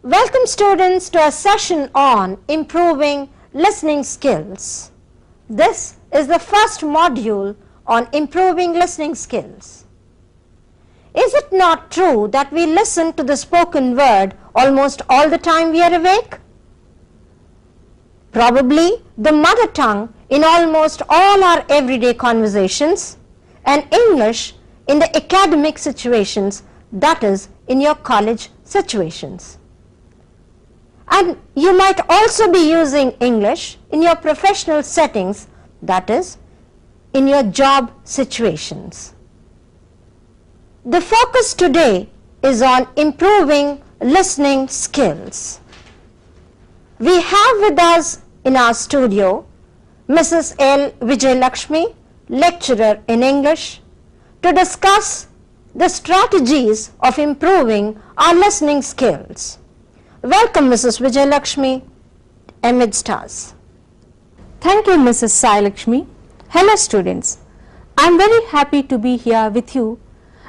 Welcome students to a session on improving listening skills. This is the first module on improving listening skills. Is it not true that we listen to the spoken word almost all the time we are awake? Probably the mother tongue in almost all our everyday conversations, and English in the academic situations, that is, in your college situations. And you might also be using English in your professional settings, that is, in your job situations. The focus today is on improving listening skills. We have with us in our studio Mrs. L. Vijayalakshmi, lecturer in English, to discuss the strategies of improving our listening skills. Welcome, Mrs. Vijayalakshmi, amidst us. Thank you, Mrs. Sai Lakshmi. Hello, students. I am very happy to be here with you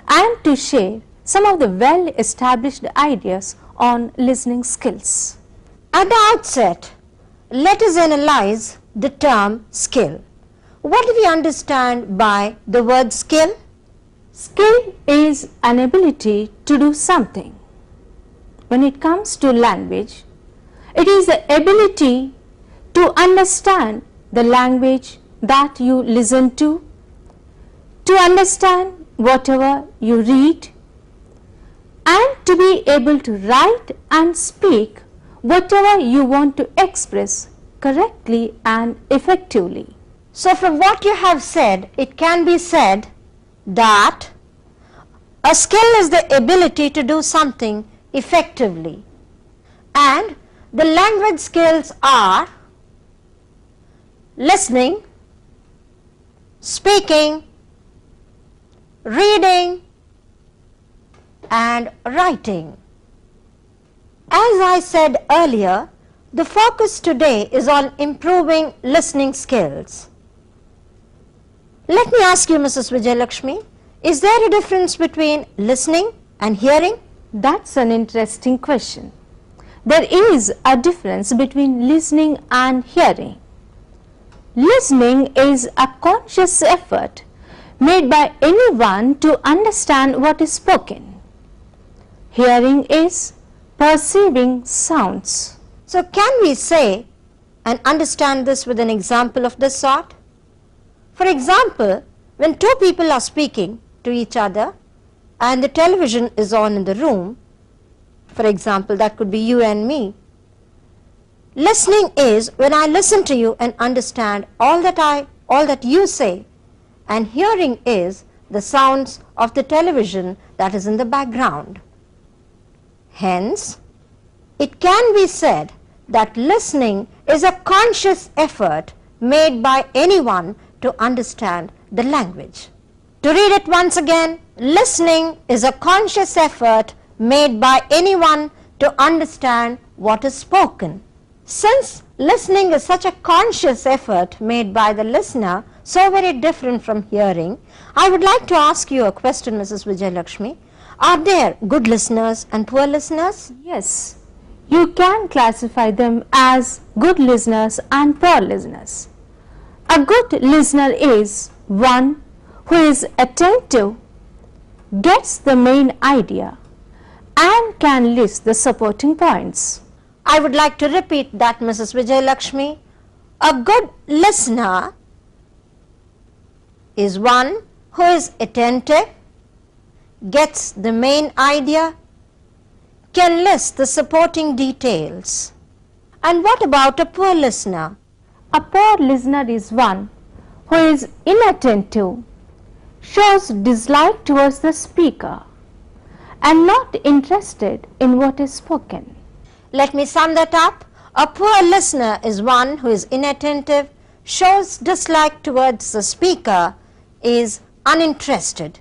and to share some of the well-established ideas on listening skills. At the outset, let us analyze the term skill. What do we understand by the word skill? Skill is an ability to do something. When it comes to language, it is the ability to understand the language that you listen to understand whatever you read, and to be able to write and speak whatever you want to express correctly and effectively. So from what you have said, it can be said that a skill is the ability to do something effectively, and the language skills are listening, speaking, reading and writing. As I said earlier, the focus today is on improving listening skills. Let me ask you, Mrs. Vijayalakshmi, is there a difference between listening and hearing? That's an interesting question. There is a difference between listening and hearing. Listening is a conscious effort made by anyone to understand what is spoken. Hearing is perceiving sounds. So can we say and understand this with an example of this sort? For example, when two people are speaking to each other and the television is on in the room, for example, that could be you and me. Listening is when I listen to you and understand all that you say, and hearing is the sounds of the television that is in the background. Hence, it can be said that listening is a conscious effort made by anyone to understand the language. To read it once again, listening is a conscious effort made by anyone to understand what is spoken. Since listening is such a conscious effort made by the listener, so very different from hearing, I would like to ask you a question, Mrs. Vijayalakshmi. Are there good listeners and poor listeners? Yes, you can classify them as good listeners and poor listeners. A good listener is one who is attentive, gets the main idea, and can list the supporting points. I would like to repeat that, Mrs. Vijayalakshmi. A good listener is one who is attentive, gets the main idea, can list the supporting details. And what about a poor listener? A poor listener is one who is inattentive, shows dislike towards the speaker, and not interested in what is spoken. Let me sum that up. A poor listener is one who is inattentive, shows dislike towards the speaker, is uninterested.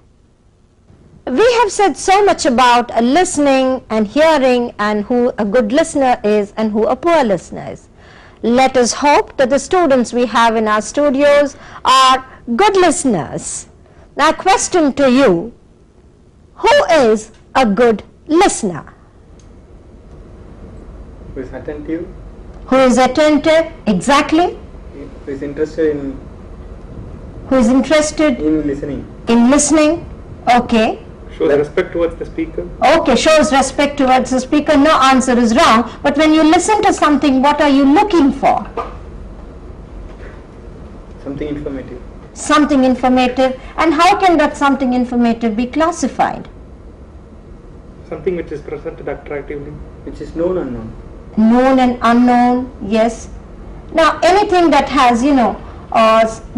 We have said so much about listening and hearing and who a good listener is and who a poor listener is. Let us hope that the students we have in our studios are good listeners. Now, question to you, who is a good listener? Who is attentive, Who is attentive? Exactly. who is interested Who is interested in listening, in listening? Okay. shows respect towards the speaker, Okay, shows respect towards the speaker. No answer is wrong. But when you listen to something, what are you looking for? something informative, Something informative. And how can that something informative be classified? something which is presented attractively, which is known unknown. Known and unknown, yes. Now, anything that has,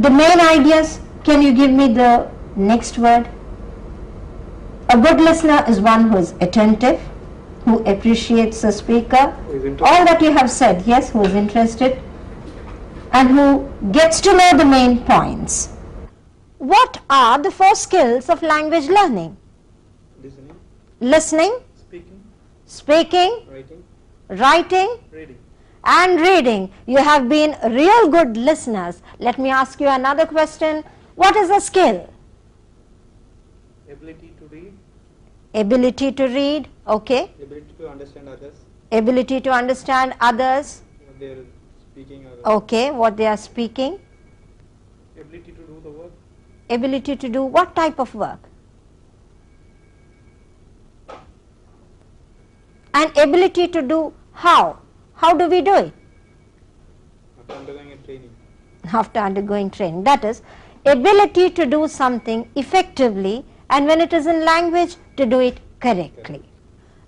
the main ideas, can you give me the next word? A good listener is one who is attentive, who appreciates the speaker. Who is interested. All that you have said, yes, who is interested and who gets to know the main points. What are the 4 skills of language learning? Listening, Listening, speaking, speaking, writing, reading. and reading. You have been real good listeners. Let me ask you another question. What is a skill? Ability to read, Ability to read, okay. ability to understand others, Ability to understand others, what they are speaking, or okay, what they are speaking. ability to do the work, Ability to do what type of work? And ability to do how? How do we do it? after undergoing a training, After undergoing training. That is, ability to do something effectively, and when it is in language, to do it correctly.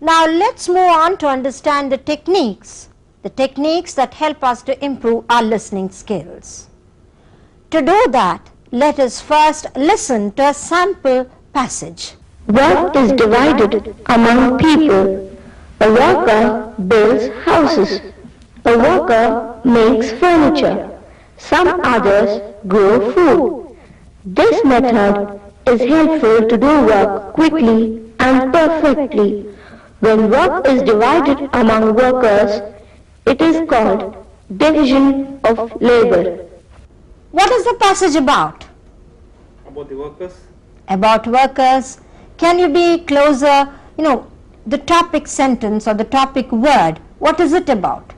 Now let's move on to understand the techniques that help us to improve our listening skills. To do that, let us first listen to a sample passage. Work is divided among people. A worker builds houses. A worker makes furniture. Some others grow food. This method is helpful to do work quickly and perfectly. When work is divided among workers, it is called division of labor. What is the passage about? about the workers, About workers. Can you be closer? The topic sentence or the topic word, what is it about?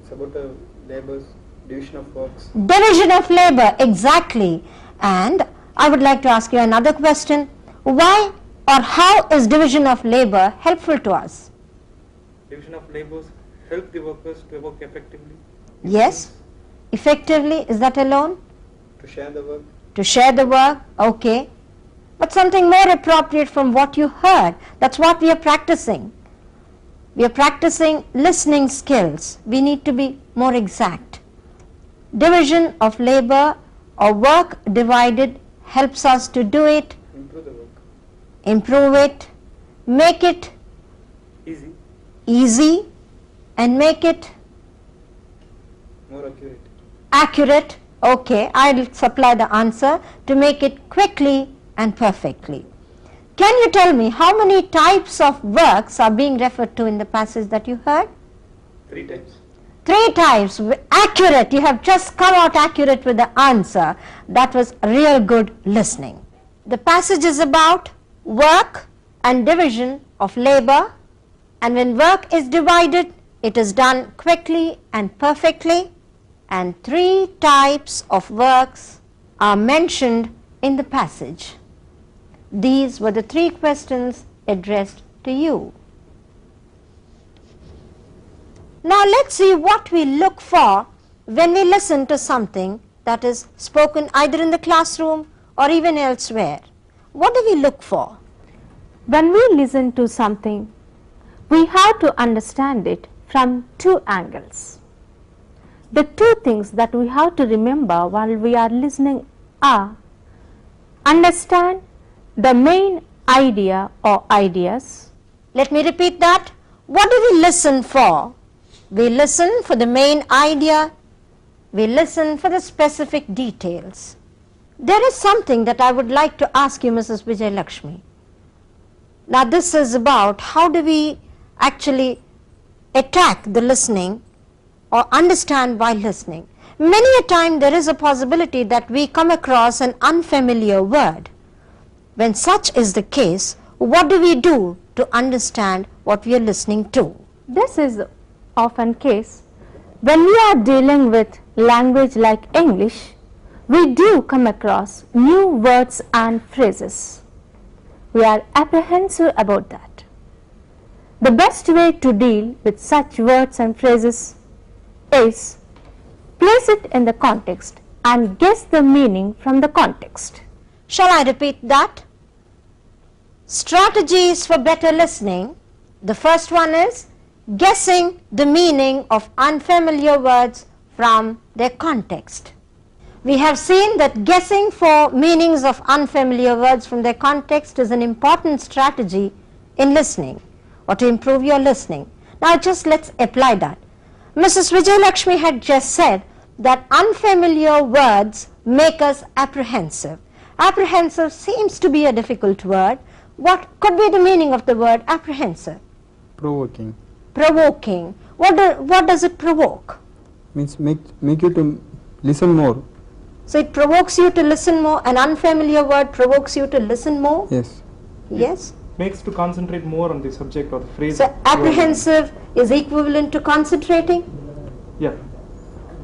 it's about the labor's division of works. Division of labor, exactly. And I would like to ask you another question. Why or how is division of labor helpful to us? Division of labors help the workers to work effectively, Yes, effectively, is that alone? to share the work, To share the work, okay. But something more appropriate from what you heard, that's what we are practicing. We are practicing listening skills. We need to be more exact. Division of labor or work divided helps us to do it, improve the work, improve it, make it easy, easy, and make it more accurate, accurate. Okay, I'll supply the answer, to make it quickly and perfectly. Can you tell me how many types of works are being referred to in the passage that you heard? 3 times. 3 types, accurate. You have just come out accurate with the answer. That was real good listening. The passage is about work and division of labor, and when work is divided, it is done quickly and perfectly, and 3 types of works are mentioned in the passage. These were the 3 questions addressed to you. Now let's see what we look for when we listen to something that is spoken either in the classroom or even elsewhere. What do we look for? When we listen to something, we have to understand it from 2 angles. The 2 things that we have to remember while we are listening are: understand the main idea or ideas. Let me repeat that. What do we listen for? We listen for the main idea. We listen for the specific details. There is something that I would like to ask you, Mrs. Vijay Lakshmi. Now this is about how do we actually attack the listening or understand while listening. Many a time there is a possibility that we come across an unfamiliar word. When such is the case, what do we do to understand what we are listening to? This is often case, when we are dealing with language like English, we do come across new words and phrases. We are apprehensive about that. The best way to deal with such words and phrases is place it in the context and guess the meaning from the context. Shall I repeat that? Strategies for better listening. The first one is guessing the meaning of unfamiliar words from their context. We have seen that guessing for meanings of unfamiliar words from their context is an important strategy in listening or to improve your listening. Now just let's apply that. Mrs. Vijayalakshmi had just said that unfamiliar words make us apprehensive. Apprehensive seems to be a difficult word. What could be the meaning of the word apprehensive? Provoking. Provoking. What does it provoke? Means make you to listen more. So it provokes you to listen more. An unfamiliar word provokes you to listen more? Yes. Yes? Makes to concentrate more on the subject or the phrase. So apprehensive is equivalent to concentrating? Yeah.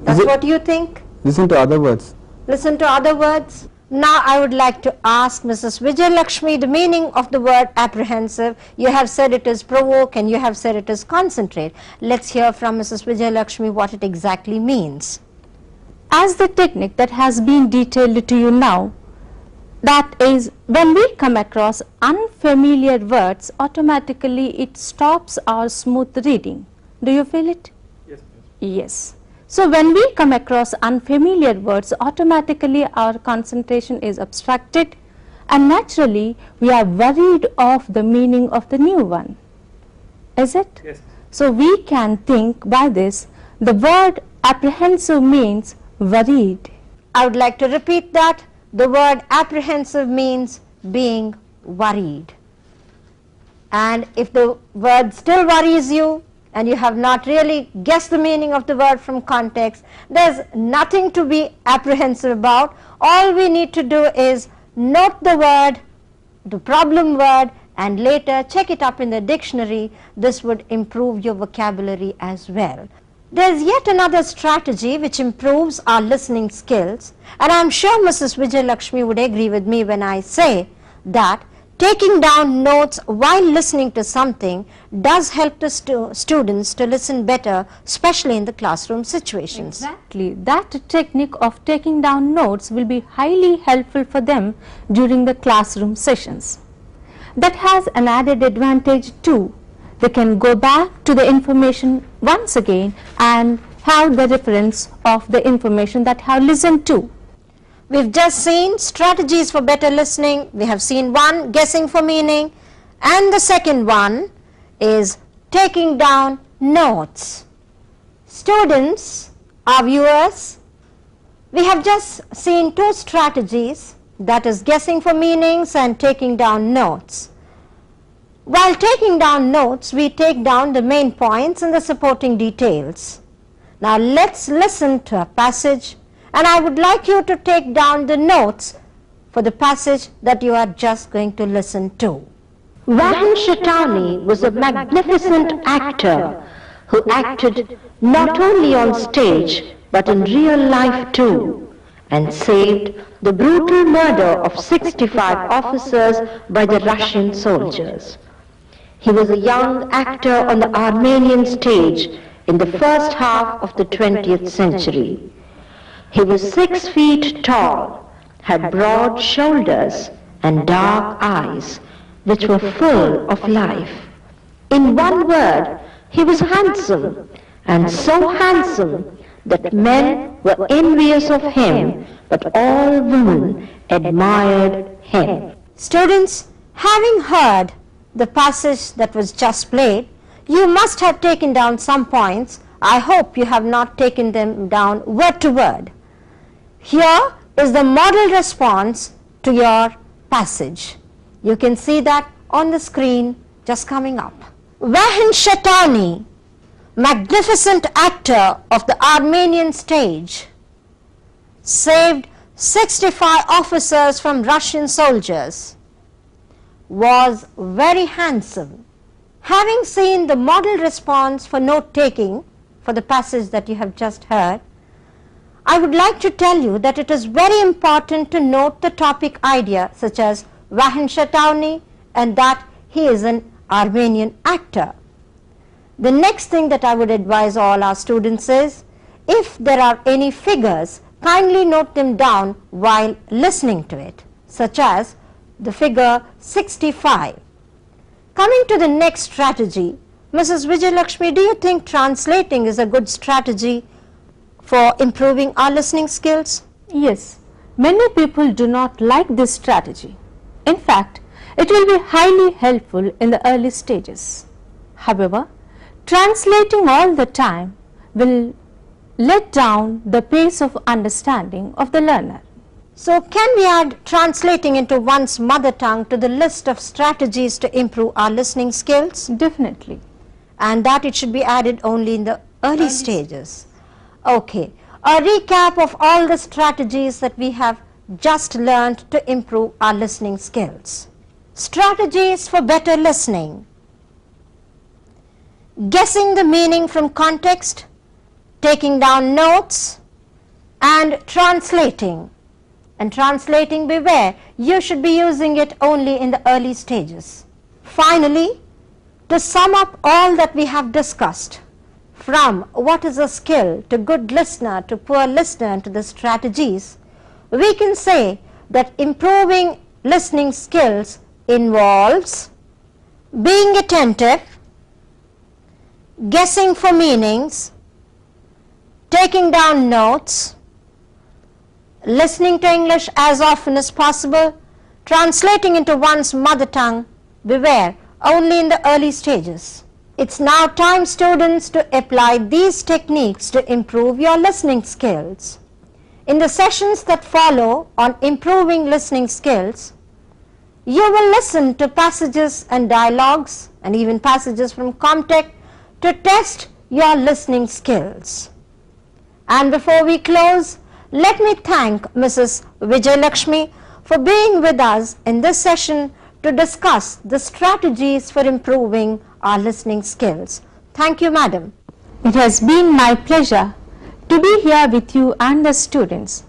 That's Is it- what you think? Listen to other words. Listen to other words. Now I would like to ask Mrs. Vijayalakshmi the meaning of the word apprehensive. You have said it is provoke and you have said it is concentrate. Let's hear from Mrs. Vijayalakshmi what it exactly means. As the technique that has been detailed to you now, that is, when we come across unfamiliar words, automatically it stops our smooth reading. Do you feel it? Yes. Yes. So when we come across unfamiliar words, automatically our concentration is abstracted and naturally we are worried of the meaning of the new one. Is it? Yes. So we can think by this, the word apprehensive means worried. I would like to repeat that. The word apprehensive means being worried. And if the word still worries you and you have not really guessed the meaning of the word from context, there's nothing to be apprehensive about. All we need to do is note the word, the problem word, and later check it up in the dictionary. This would improve your vocabulary as well. There's yet another strategy which improves our listening skills, and I'm sure Mrs. Vijayalakshmi would agree with me when I say that taking down notes while listening to something does help the students to listen better, especially in the classroom situations. Exactly. That technique of taking down notes will be highly helpful for them during the classroom sessions. That has an added advantage too. They can go back to the information once again and have the reference of the information that have listened to. We've just seen strategies for better listening. We have seen one, guessing for meaning, and the second one is taking down notes. Students, our viewers, we have just seen two strategies, that is guessing for meanings and taking down notes. While taking down notes, we take down the main points and the supporting details. Now let's listen to a passage, and I would like you to take down the notes for the passage that you are just going to listen to. Vahan Shatani was a magnificent actor who acted not only on stage but in real life too, and saved the brutal murder of 65 officers by the Russian soldiers. He was a young actor on the Armenian stage in the first half of the 20th century. He was 6 feet tall, had broad shoulders and dark eyes, which were full of life. In one word, he was handsome, and so handsome that men were envious of him, but all women admired him. Students, having heard the passage that was just played, you must have taken down some points. I hope you have not taken them down word to word. Here is the model response to your passage. You can see that on the screen just coming up. Vahan Shatani, magnificent actor of the Armenian stage, saved 65 officers from Russian soldiers, was very handsome, Having seen the model response for note taking for the passage that you have just heard, I would like to tell you that it is very important to note the topic idea such as Vahin Shatauni and that he is an Armenian actor. The next thing that I would advise all our students is, if there are any figures, kindly note them down while listening to it, such as the figure 65. Coming to the next strategy, Mrs. Vijayalakshmi, do you think translating is a good strategy for improving our listening skills? Yes, many people do not like this strategy. In fact, it will be highly helpful in the early stages. However, translating all the time will let down the pace of understanding of the learner. So can we add translating into one's mother tongue to the list of strategies to improve our listening skills? Definitely. And that it should be added only in the early stages. Okay, a recap of all the strategies that we have just learned to improve our listening skills. Strategies for better listening: guessing the meaning from context, taking down notes, and translating. And translating, beware, you should be using it only in the early stages. Finally, to sum up all that we have discussed, from what is a skill to good listener to poor listener and to the strategies, we can say that improving listening skills involves being attentive, guessing for meanings, taking down notes, listening to English as often as possible, translating into one's mother tongue, beware, only in the early stages. It's now time, students, to apply these techniques to improve your listening skills. In the sessions that follow on improving listening skills, you will listen to passages and dialogues and even passages from context to test your listening skills. And before we close, let me thank Mrs. Vijayalakshmi for being with us in this session to discuss the strategies for improving our listening skills. Thank you, madam. It has been my pleasure to be here with you and the students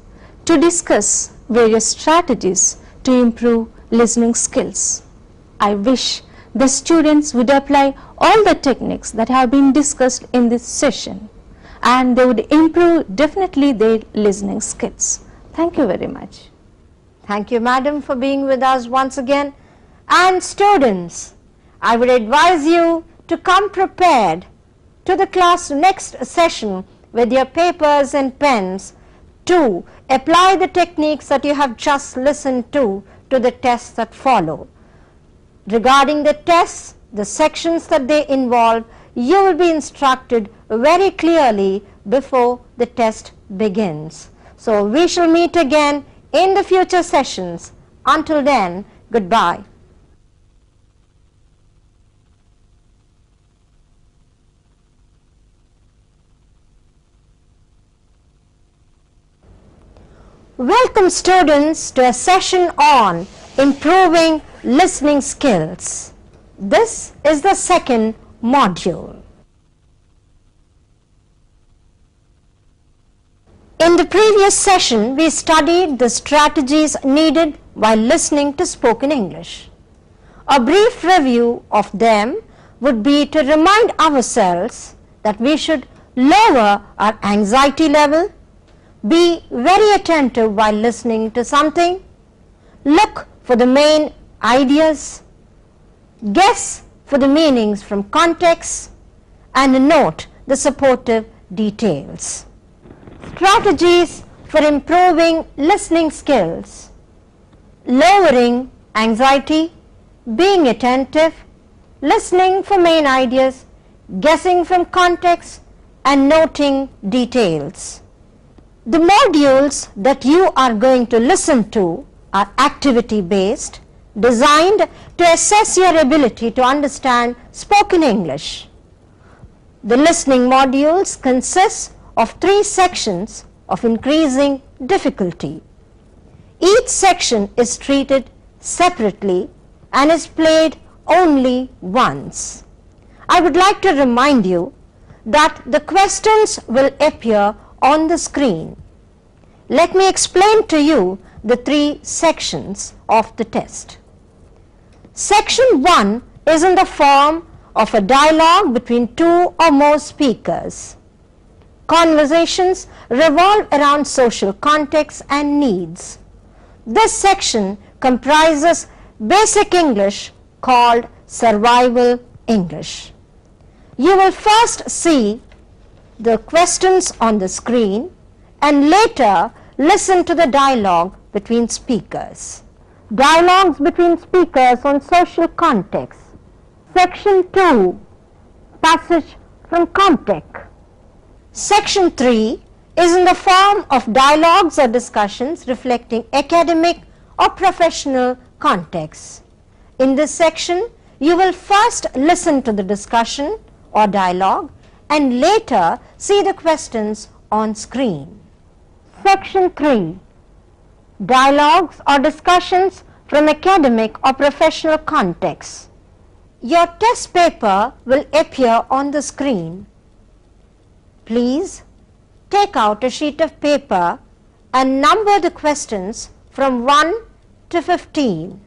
to discuss various strategies to improve listening skills. I wish the students would apply all the techniques that have been discussed in this session, and they would improve definitely their listening skills. Thank you very much. Thank you, madam, for being with us once again. And students, I would advise you to come prepared to the class next session with your papers and pens to apply the techniques that you have just listened to the tests that follow. Regarding the tests, the sections that they involve, you will be instructed very clearly before the test begins. So we shall meet again in the future sessions. Until then, goodbye. Welcome, students, to a session on improving listening skills. This is the second module. In the previous session, we studied the strategies needed while listening to spoken English. A brief review of them would be to remind ourselves that we should lower our anxiety level, be very attentive while listening to something, look for the main ideas, guess for the meanings from context, and note the supportive details. Strategies for improving listening skills: lowering anxiety, being attentive, listening for main ideas, guessing from context, and noting details. The modules that you are going to listen to are activity based, designed to assess your ability to understand spoken English. The listening modules consist of 3 sections of increasing difficulty. Each section is treated separately and is played only once. I would like to remind you that the questions will appear on the screen. Let me explain to you the three sections of the test. Section 1 is in the form of a dialogue between two or more speakers. Conversations revolve around social context and needs. This section comprises basic English called survival English. You will first see the questions on the screen and later listen to the dialogue between speakers. Dialogues between speakers on social context. Section 2, passage from Comtech. Section 3 is in the form of dialogues or discussions reflecting academic or professional contexts. In this section, you will first listen to the discussion or dialogue and later see the questions on screen. Section 3, dialogues or discussions from academic or professional contexts. Your test paper will appear on the screen. Please take out a sheet of paper and number the questions from 1 to 15.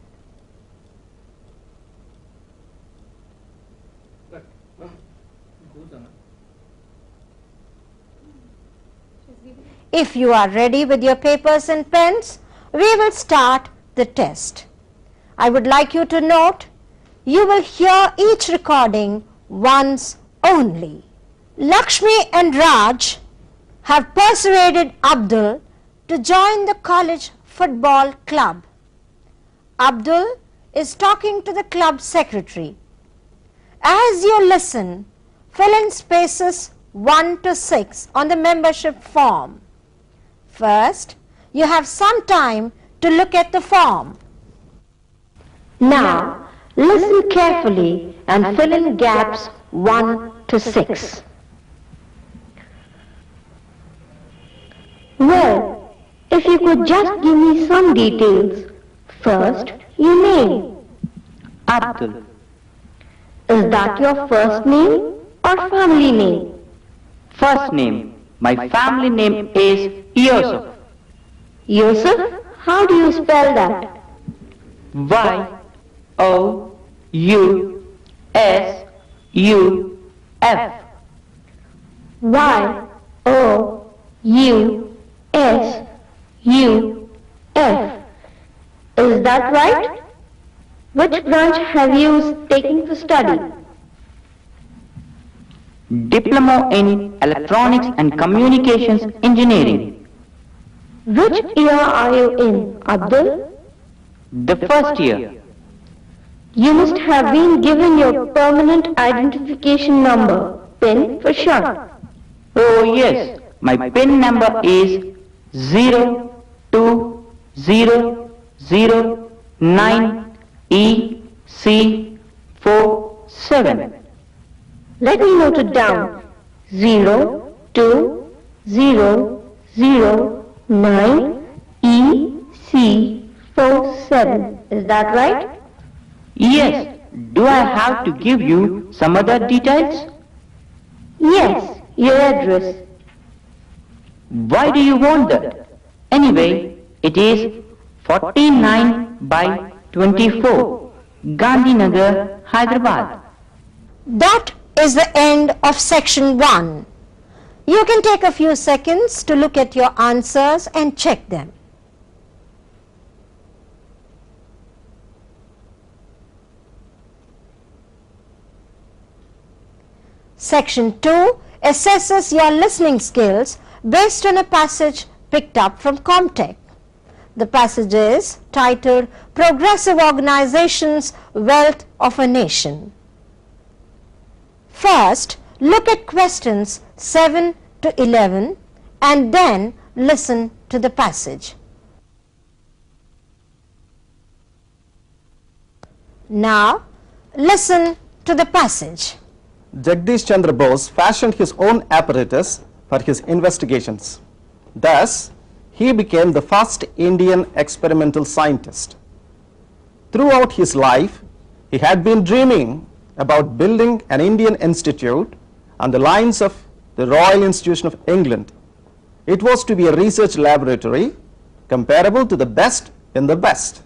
If you are ready with your papers and pens, we will start the test. I would like you to note, you will hear each recording once only. Lakshmi and Raj have persuaded Abdul to join the college football club. Abdul is talking to the club secretary. As you listen, fill in spaces 1 to 6 on the membership form. First, you have some time to look at the form. Now, listen carefully and fill in gaps 1 to 6. Well, if you could just give me some details. First, your name. Abdul. Is that your first name or family name? First name. My family name is Yusuf. Yusuf, how do you spell that? Y-O-U-S-U-F. Y-O-U-S-U-F. Is that right? Which branch have you taken to study? Diploma in Electronics and Communications Engineering. Which year are you in, Abdul? The first year. You must have been given your permanent identification number, PIN for short. Oh yes, my PIN number is 02009EC47. Let me note it down. 02009EC47. Is that right? Yes. Do I have to give you some other details? Yes, your address. Why do you want that? Anyway, it is 49 by 24, Gandhinagar, Hyderabad. That is the end of section 1. You can take a few seconds to look at your answers and check them. Section 2 assesses your listening skills based on a passage picked up from Comtech. The passage is titled Progressive Organizations, Wealth of a Nation. First, look at questions 7 to 11 and then listen to the passage. Now, listen to the passage. Jagdish Chandra Bose fashioned his own apparatus for his investigations. Thus, he became the first Indian experimental scientist. Throughout his life, he had been dreaming about building an Indian institute on the lines of the Royal Institution of England. It was to be a research laboratory comparable to the best in the best.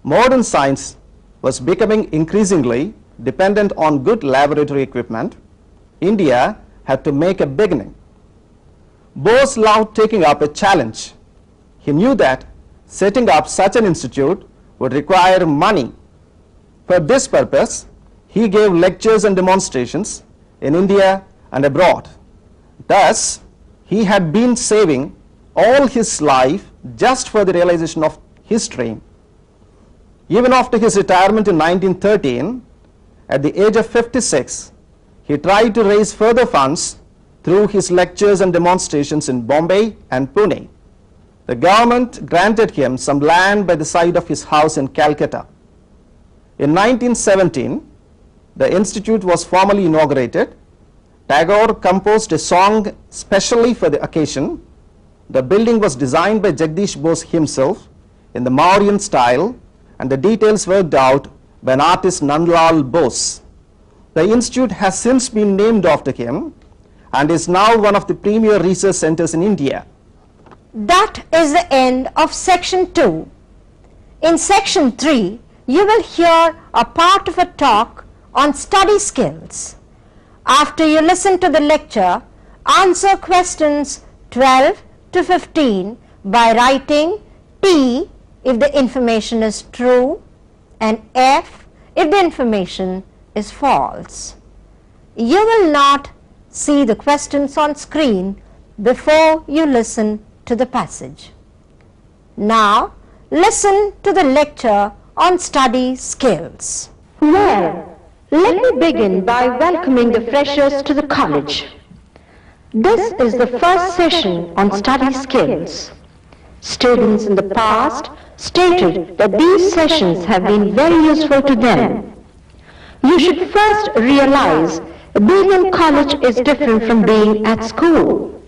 Modern science was becoming increasingly dependent on good laboratory equipment. India had to make a beginning. Bose loved taking up a challenge. He knew that setting up such an institute would require money. For this purpose, he gave lectures and demonstrations in India and abroad. Thus, he had been saving all his life just for the realization of his dream. Even after his retirement in 1913, at the age of 56, he tried to raise further funds through his lectures and demonstrations in Bombay and Pune. The government granted him some land by the side of his house in Calcutta. In 1917, the institute was formally inaugurated. Tagore composed a song specially for the occasion. The building was designed by Jagdish Bose himself in the Mauryan style, and the details worked out by an artist, Nandlal Bose. The institute has since been named after him and is now one of the premier research centers in India. That is the end of section 2. In section 3, you will hear a part of a talk on study skills. After you listen to the lecture, answer questions 12 to 15 by writing T if the information is true and F if the information is false. You will not see the questions on screen before you listen to the passage. Now, listen to the lecture on study skills. Well, let me begin by welcoming the freshers to the college. This is the first session on study skills. Students in the past stated that these sessions have been very useful to them. You should first realize being in college is different from being at school.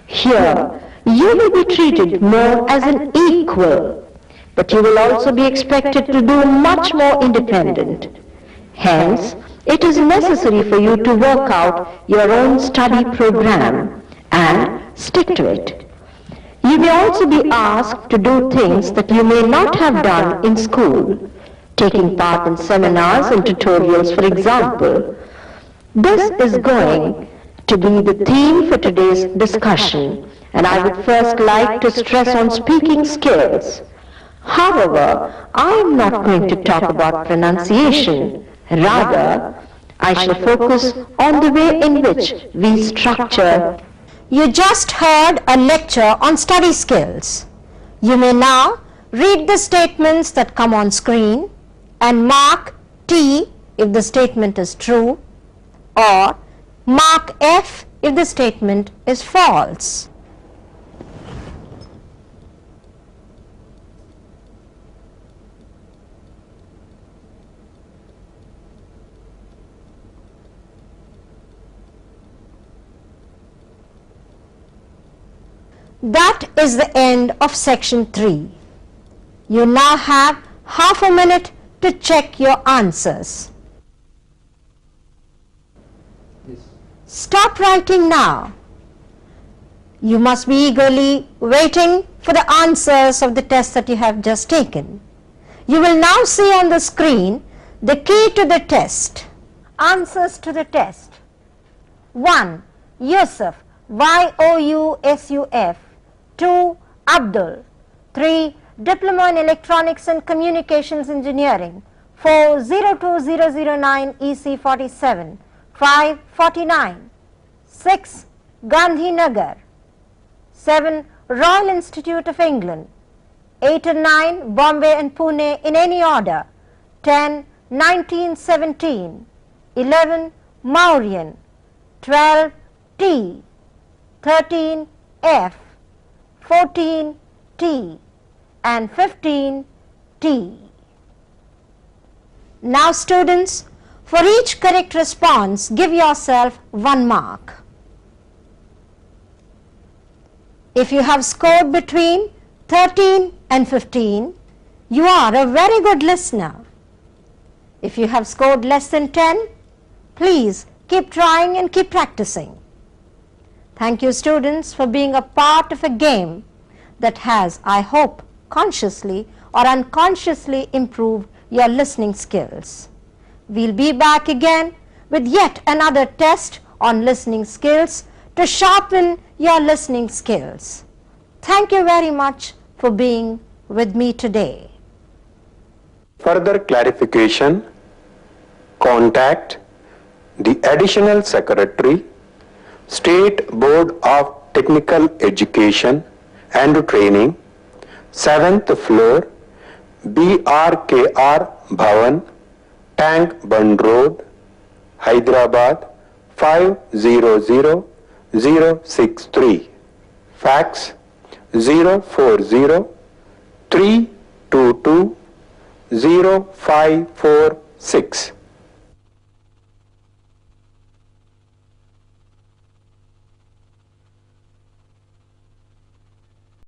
Here, you will be treated more as an equal, but you will also be expected to do much more independent. Hence, it is necessary for you to work out your own study program and stick to it. You may also be asked to do things that you may not have done in school, taking part in seminars and tutorials, for example. This is going to be the theme for today's discussion, and I would first like to stress on speaking skills. However, I am not going to talk about pronunciation. Rather, I shall focus on the way in which we structure. You just heard a lecture on study skills. You may now read the statements that come on screen and mark T if the statement is true, or mark F if the statement is false. That is the end of section 3. You now have half a minute to check your answers. Stop writing now. You must be eagerly waiting for the answers of the test that you have just taken. You will now see on the screen the key to the test. Answers to the test. 1. Yusuf, Y-O-U-S-U-F. 2. Abdul. 3. Diploma in Electronics and Communications Engineering. 4. 02009 EC47. 5. 49. 6. Gandhinagar. 7. Royal Institute of England. 8 and 9. Bombay and Pune in any order. 10. 1917. 11. Mauryan. 12. T. 13. F. 14. T. and 15. T. Now students, for each correct response, give yourself 1 mark. If you have scored between 13 and 15, you are a very good listener. If you have scored less than 10, please keep trying and keep practicing. Thank you, students, for being a part of a game that has, I hope, consciously or unconsciously improved your listening skills. We'll be back again with yet another test on listening skills to sharpen your listening skills. Thank you very much for being with me today. Further clarification, contact the Additional Secretary, State Board of Technical Education and Training, 7th floor, BRKR Bhavan, Tank Bund Road, Hyderabad 500063. Fax 040-322-0546.